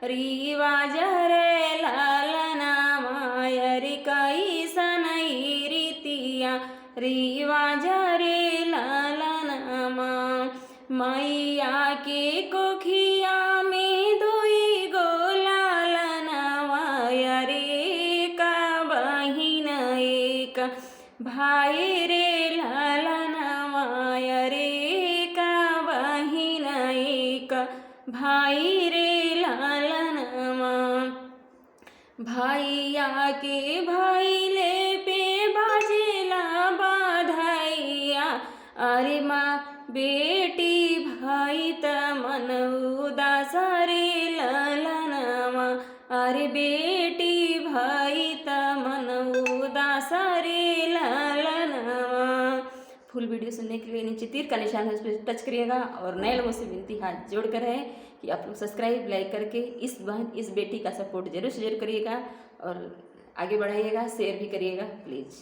रिवाज रे लालना मायरी कैसन रीतिया रिवाज रे लालना माँ मैया के कोखिया में दुई गो लालनवा रे का बहिन एक भाई रे लालनवा रे का बहिन एक भाई रे लालनवा भैया के भैले पे बाजेला बाधैया अरे माँ बेटी भाई त मन उदास रे ललनवा अरे बेटी भाई त मन उदास रे ललनवा। फुल वीडियो सुनने के लिए नीचे तीर का निशान है उस पर टच करिएगा और नए लोगों से विनती हाथ जोड़ कर है कि आप लोग सब्सक्राइब लाइक करके इस बहन इस बेटी का सपोर्ट जरूर करिएगा और आगे बढ़ाइएगा, शेयर भी करिएगा प्लीज़।